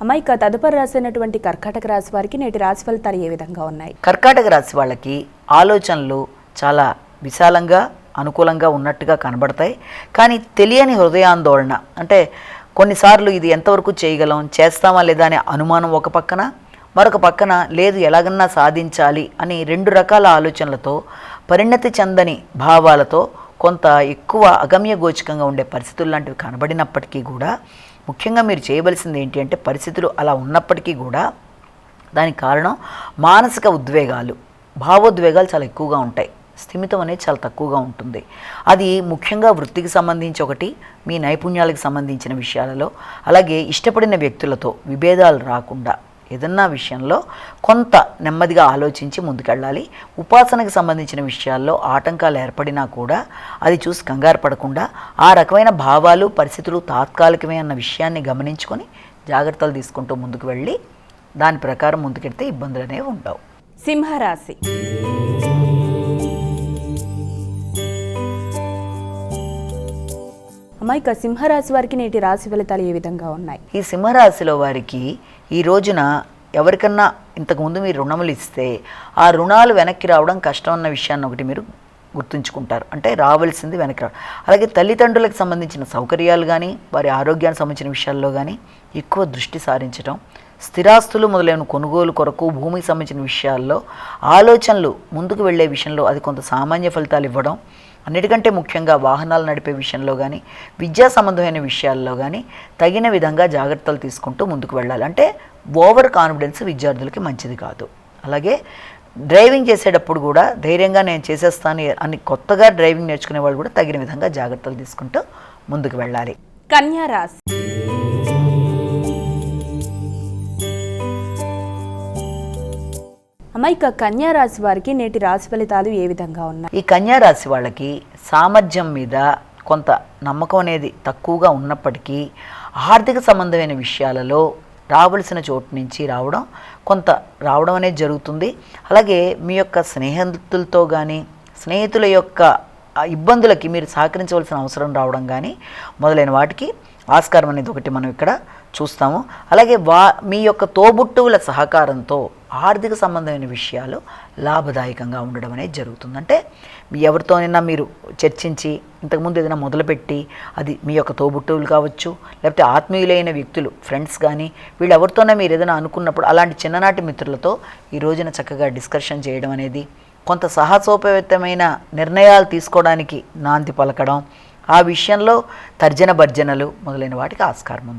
అమ్మాయిక తదుపరి రాసినటువంటి కర్కాటక రాశి వారికి నేటి రాశి ఫలితాలు ఏ విధంగా ఉన్నాయి? కర్కాటక రాశి వాళ్ళకి ఆలోచనలు చాలా విశాలంగా అనుకూలంగా ఉన్నట్టుగా కనబడతాయి. కానీ తెలియని హృదయాందోళన, అంటే కొన్నిసార్లు ఇది ఎంతవరకు చేయగలం, చేస్తామా లేదా అనే అనుమానం ఒక పక్కన, మరొక పక్కన లేదు ఎలాగన్నా సాధించాలి అని రెండు రకాల ఆలోచనలతో పరిణతి చెందని భావాలతో కొంత ఎక్కువ అగమ్య గోచకంగా ఉండే పరిస్థితులు లాంటివి కనబడినప్పటికీ కూడా ముఖ్యంగా మీరు చేయవలసింది ఏంటి అంటే, పరిస్థితులు అలా ఉన్నప్పటికీ కూడా దానికి కారణం మానసిక ఉద్వేగాలు, భావోద్వేగాలు చాలా ఎక్కువగా ఉంటాయి. స్థిమితం అనేది చాలా తక్కువగా ఉంటుంది. అది ముఖ్యంగా వృత్తికి సంబంధించి ఒకటి, మీ నైపుణ్యాలకు సంబంధించిన విషయాలలో, అలాగే ఇష్టపడిన వ్యక్తులతో విభేదాలు రాకుండా ఏదన్నా విషయంలో కొంత నెమ్మదిగా ఆలోచించి ముందుకెళ్ళాలి. ఉపాసనకు సంబంధించిన విషయాల్లో ఆటంకాలు ఏర్పడినా కూడా అది చూసి కంగారు పడకుండా ఆ రకమైన భావాలు పరిస్థితులు తాత్కాలికమే అన్న విషయాన్ని గమనించుకొని జాగ్రత్తలు తీసుకుంటూ ముందుకు వెళ్ళి దాని ప్రకారం ముందుకెళ్తే ఇబ్బందులు అనేవి ఉండవు. సింహరాశి. అమ్మాయిక సింహరాశి వారికి నేటి రాశి ఫలితాలు ఏ విధంగా ఉన్నాయి? ఈ సింహరాశిలో వారికి ఈ రోజున ఎవరికన్నా ఇంతకుముందు మీరు రుణములు ఇస్తే ఆ రుణాలు వెనక్కి రావడం కష్టం అన్న విషయాన్ని ఒకటి మీరు గుర్తుంచుకుంటారు. అంటే రావాల్సింది వెనక్కి రావడం. అలాగే తల్లిదండ్రులకు సంబంధించిన సౌకర్యాలు కానీ వారి ఆరోగ్యానికి సంబంధించిన విషయాల్లో కానీ ఎక్కువ దృష్టి సారించడం, స్థిరాస్తులు మొదలైన కొనుగోలు కొరకు భూమికి సంబంధించిన విషయాల్లో ఆలోచనలు ముందుకు వెళ్ళే విషయంలో అది కొంత సామాన్య ఫలితాలు ఇవ్వడం, అన్నిటికంటే ముఖ్యంగా వాహనాలు నడిపే విషయంలో కానీ విద్యా సంబంధమైన విషయాల్లో కానీ తగిన విధంగా జాగ్రత్తలు తీసుకుంటూ ముందుకు వెళ్ళాలి. అంటే ఓవర్ కాన్ఫిడెన్స్ విద్యార్థులకి మంచిది కాదు. అలాగే డ్రైవింగ్ చేసేటప్పుడు కూడా ధైర్యంగా నేను చేసేస్తాను అని కొత్తగా డ్రైవింగ్ నేర్చుకునే వాళ్ళు కూడా తగిన విధంగా జాగ్రత్తలు తీసుకుంటూ ముందుకు వెళ్ళాలి. కన్యా రాశి. అమ్మాయిక కన్యా రాశి వారికి నేటి రాశి ఫలితాలు ఏ విధంగా ఉన్నాయి? ఈ కన్యా రాశి వాళ్ళకి సామర్థ్యం మీద కొంత నమ్మకం అనేది తక్కువగా ఉన్నప్పటికీ ఆర్థిక సంబంధమైన విషయాలలో రావాల్సిన చోటు నుంచి కొంత రావడం అనేది జరుగుతుంది. అలాగే మీ యొక్క స్నేహితులతో కానీ స్నేహితుల యొక్క ఇబ్బందులకి మీరు సహకరించవలసిన అవసరం రావడం కానీ మొదలైన వాటికి ఆస్కారం అనేది ఒకటి మనం ఇక్కడ చూస్తాము. అలాగే మీ యొక్క తోబుట్టువుల సహకారంతో ఆర్థిక సంబంధమైన విషయాలు లాభదాయకంగా ఉండడం అనేది జరుగుతుంది. అంటే ఎవరితోనైనా మీరు చర్చించి ఇంతకుముందు ఏదైనా మొదలుపెట్టి అది మీ యొక్క తోబుట్టువులు కావచ్చు, లేకపోతే ఆత్మీయులైన వ్యక్తులు ఫ్రెండ్స్ కానీ వీళ్ళెవరితోనే మీరు ఏదైనా అనుకున్నప్పుడు అలాంటి చిన్ననాటి మిత్రులతో ఈ రోజున చక్కగా డిస్కషన్ చేయడం అనేది, కొంత సాహసోపేతమైన నిర్ణయాలు తీసుకోవడానికి నాంది పలకడం, ఆ విషయంలో తర్జన భర్జనలు మొదలైన వాటికి ఆస్కారం ఉంది.